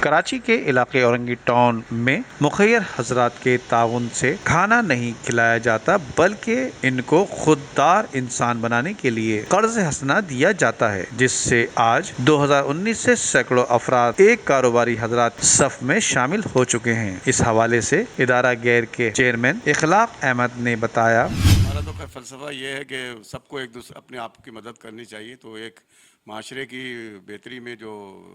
کراچی کے علاقے اورنگی ٹاؤن میں مخیر حضرات کے تعاون سے کھانا نہیں کھلایا جاتا بلکہ ان کو خوددار انسان بنانے کے لیے قرض حسنہ دیا جاتا ہے، جس سے آج 2019 سے سینکڑوں افراد ایک کاروباری حضرات صف میں شامل ہو چکے ہیں۔ اس حوالے سے ادارہ گیر کے چیئرمین اخلاق احمد نے بتایا، ہمارا تو فلسفہ یہ ہے کہ سب کو ایک دوسرے اپنے آپ کی مدد کرنی چاہیے، تو ایک معاشرے کی بہتری میں جو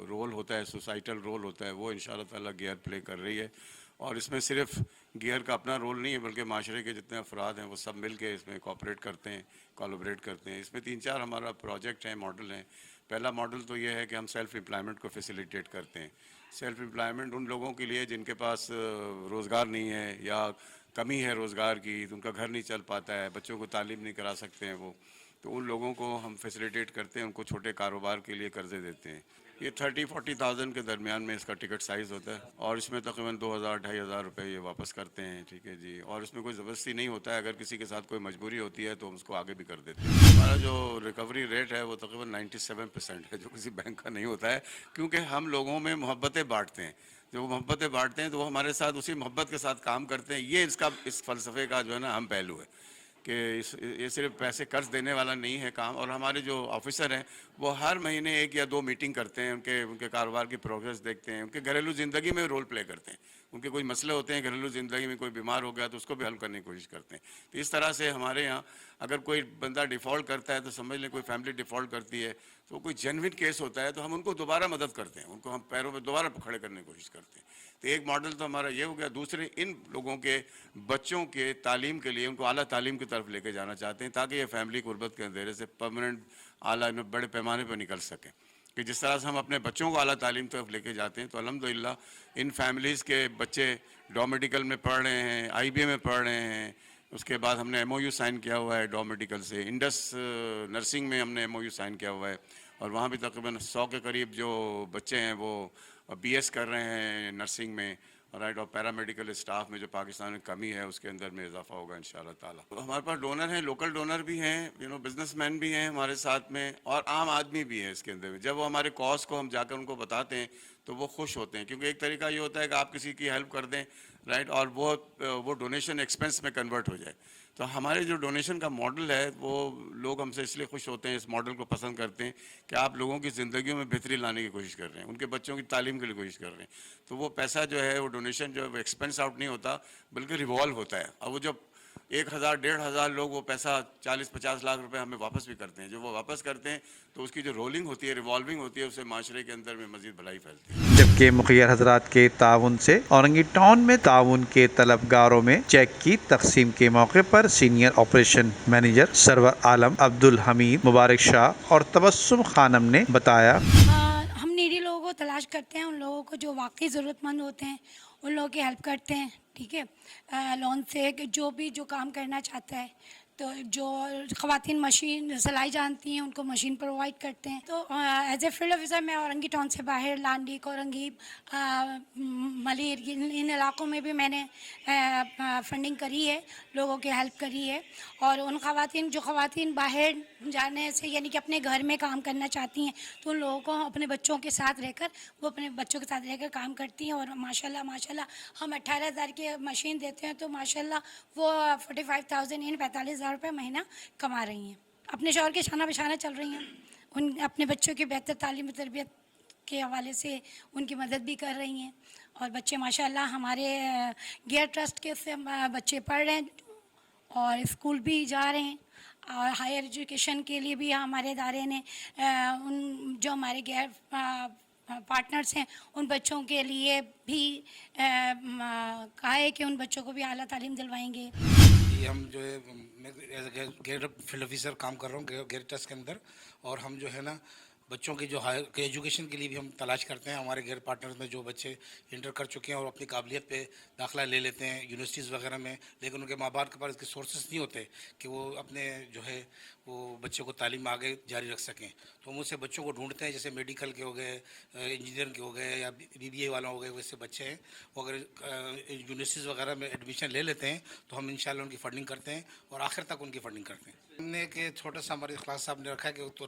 رول ہوتا ہے، سوسائٹل رول ہوتا ہے، وہ انشاءاللہ تعالیٰ گیئر پلے کر رہی ہے۔ اور اس میں صرف گیئر کا اپنا رول نہیں ہے بلکہ معاشرے کے جتنے افراد ہیں وہ سب مل کے اس میں کوآپریٹ کرتے ہیں، کولابریٹ کرتے ہیں۔ اس میں 3-4 ہمارا پروجیکٹ ہیں، ماڈل ہیں۔ پہلا ماڈل تو یہ ہے کہ ہم سیلف امپلائمنٹ کو فیسیلیٹیٹ کرتے ہیں۔ سیلف امپلائمنٹ ان لوگوں کے لیے جن کے پاس روزگار نہیں ہے یا کمی ہے روزگار کی، تو ان کا گھر نہیں چل پاتا ہے، بچوں کو تعلیم نہیں کرا سکتے ہیں وہ، تو ان لوگوں کو ہم فیسیلیٹیٹ کرتے ہیں، ان کو چھوٹے کاروبار کے لیے قرضے دیتے ہیں۔ یہ 30-40,000 کے درمیان میں اس کا ٹکٹ سائز ہوتا ہے، اور اس میں تقریباً 2,000-2,500 روپے یہ واپس کرتے ہیں، ٹھیک ہے جی۔ اور اس میں کوئی زبردستی نہیں ہوتا ہے، اگر کسی کے ساتھ کوئی مجبوری ہوتی ہے تو ہم اس کو آگے بھی کر دیتے ہیں۔ ہمارا جو ریکوری ریٹ ہے وہ تقریباً 97% ہے، جو کسی بینک کا نہیں ہوتا ہے، کیونکہ ہم لوگوں میں محبتیں بانٹتے ہیں۔ جو وہ محبتیں بانٹتے ہیں تو وہ ہمارے ساتھ اسی محبت کے ساتھ کام کرتے ہیں۔ یہ اس فلسفے کا جو ہے نا اہم پہلو ہے کہ یہ صرف پیسے قرض دینے والا نہیں ہے کام۔ اور ہمارے جو آفیسر ہیں وہ ہر مہینے 1 یا 2 میٹنگ کرتے ہیں، ان کے کاروبار کی پروگریس دیکھتے ہیں، ان کے گھریلو زندگی میں رول پلے کرتے ہیں۔ ان کے کوئی مسئلے ہوتے ہیں گھریلو زندگی میں، کوئی بیمار ہو گیا تو اس کو بھی حل کرنے کی کوشش کرتے ہیں۔ تو اس طرح سے ہمارے یہاں اگر کوئی بندہ ڈیفالٹ کرتا ہے تو سمجھ لیں کوئی فیملی ڈیفالٹ کرتی ہے تو کوئی جینوین کیس ہوتا ہے تو ہم ان کو دوبارہ مدد کرتے ہیں، ان کو ہم پیروں پہ دوبارہ کھڑے کرنے کی کوشش کرتے ہیں۔ تو ایک ماڈل تو ہمارا یہ ہو گیا۔ دوسرے، ان لوگوں کے بچوں کے تعلیم کے لیے ان کو اعلیٰ تعلیم کی طرف لے کے جانا چاہتے ہیں تاکہ یہ فیملی غربت کے اندھیرے سے پرماننٹ اعلیٰ بڑے پیمانے پہ نکل سکیں۔ کہ جس طرح سے ہم اپنے بچوں کو اعلیٰ تعلیم طرف لے کے جاتے ہیں تو الحمدللہ ان فیملیز کے بچے ڈو میڈیکل میں پڑھ رہے ہیں، آئی بی اے میں پڑھ رہے ہیں۔ اس کے بعد ہم نے ایم او یو سائن کیا ہوا ہے ڈو میڈیکل سے، انڈس نرسنگ میں ہم نے ایم او یو سائن کیا ہوا ہے، اور وہاں بھی تقریباً 100 کے قریب جو بچے ہیں وہ بی ایس کر رہے ہیں نرسنگ میں، رائٹ۔ اور پیرامیڈیکل اسٹاف میں جو پاکستان میں کمی ہے اس کے اندر میں اضافہ ہوگا انشاءاللہ تعالیٰ۔ ہمارے پاس ڈونر ہیں، لوکل ڈونر بھی ہیں، بزنس مین بھی ہیں ہمارے ساتھ میں، اور عام آدمی بھی ہیں اس کے اندر میں۔ جب وہ ہمارے کاز کو ہم جا کر ان کو بتاتے ہیں تو وہ خوش ہوتے ہیں، کیونکہ ایک طریقہ یہ ہوتا ہے کہ آپ کسی کی ہیلپ کر دیں، رائٹ، اور وہ ڈونیشن ایکسپنس میں کنورٹ ہو جائے۔ تو ہمارے جو ڈونیشن کا ماڈل ہے وہ لوگ ہم سے اس لیے خوش ہوتے ہیں، اس ماڈل کو پسند کرتے ہیں کہ آپ لوگوں کی زندگیوں میں بہتری لانے کی کوشش کر رہے ہیں، ان کے بچوں کی تعلیم کے لیے کوشش کر رہے ہیں۔ تو وہ پیسہ جو ہے، وہ ڈونیشن جو ہے، وہ ایکسپنس آؤٹ نہیں ہوتا بلکہ ریوالو ہوتا ہے۔ اور وہ جب 1,000-1,500 لوگ وہ پیسہ 40-50 لاکھ روپے ہمیں واپس بھی کرتے ہیں، جو وہ واپس کرتے ہیں تو اس کی جو رولنگ ہوتی ہے، ریوالونگ ہوتی ہے، اس سے معاشرے کے اندر میں مزید بھلائی پھیلتی ہے۔ جبکہ مخیر حضرات کے تعاون سے اورنگی ٹاؤن میں تعاون کے طلبگاروں میں چیک کی تقسیم کے موقع پر سینئر آپریشن مینیجر سرور عالم، عبدالحمید، مبارک شاہ اور تبسم خانم نے بتایا، ہم نیڈی لوگوں کو تلاش کرتے ہیں، ان لوگوں کو جو واقعی ضرورت مند ہوتے ہیں ان لوگوں کی ہیلپ کرتے ہیں، ٹھیک ہے، لون سے، کہ جو بھی جو کام کرنا چاہتا ہے، تو جو خواتین مشین سلائی جانتی ہیں ان کو مشین پرووائڈ کرتے ہیں۔ تو ایز اے فیلڈ آفیسر میں اورنگی ٹاؤن سے باہر لانڈی، کورنگی، ملیر، ان علاقوں میں بھی میں نے فنڈنگ کری ہے، لوگوں کی ہیلپ کری ہے۔ اور ان خواتین باہر جانے سے، یعنی کہ اپنے گھر میں کام کرنا چاہتی ہیں، تو ان لوگوں کو اپنے بچوں کے ساتھ رہ کر، وہ اپنے بچوں کے ساتھ رہ کر کام کرتی ہیں، اور ماشاءاللہ ہم 18,000 کی مشین دیتے ہیں تو ماشاءاللہ وہ 45,000 یعنی 45,000 روپے مہینہ کما رہی ہیں، اپنے شوہر کے شانہ بشانہ چل رہی ہیں، اپنے بچوں کی بہتر تعلیم و تربیت کے حوالے سے ان کی مدد بھی کر رہی ہیں۔ اور بچے ماشاءاللہ ہمارے گیئر ٹرسٹ کے سے بچے پڑھ رہے ہیں اور اسکول بھی جا رہے ہیں، اور ہائر ایجوکیشن کے لیے بھی ہمارے ادارے نے جو ہمارے گیئر پارٹنرز ہیں ان بچوں کے لیے بھی کہا ہے کہ ان بچوں کو بھی اعلیٰ تعلیم دلوائیں گے۔ ہم جو ہے، میں as a gear field officer کام کر رہا ہوں گیئر ٹرسٹ کے اندر، اور ہم جو ہے نا بچوں کی جو ہائر ایجوکیشن کے لیے بھی ہم تلاش کرتے ہیں۔ ہمارے گیئر پارٹنرز میں جو بچے انٹر کر چکے ہیں اور اپنی قابلیت پہ داخلہ لے لیتے ہیں یونیورسٹیز وغیرہ میں، لیکن ان کے ماں باپ کے پاس اس کے سورسز نہیں ہوتے کہ وہ اپنے جو ہے وہ بچے کو تعلیم آگے جاری رکھ سکیں، تو ہم ان سے بچوں کو ڈھونڈتے ہیں، جیسے میڈیکل کے ہو گئے، انجینئر کے ہو گئے، یا بی بی اے والوں ہو گئے، ویسے بچے ہیں، وہ اگر یونیورسٹیز وغیرہ میں ایڈمیشن لے لیتے ہیں تو ہم انشاءاللہ ان کی فنڈنگ کرتے ہیں اور آخر تک ان کی فنڈنگ کرتے ہیں۔ ہم نے ایک چھوٹا سا ہمارے اخلاق صاحب نے رکھا ہے کہ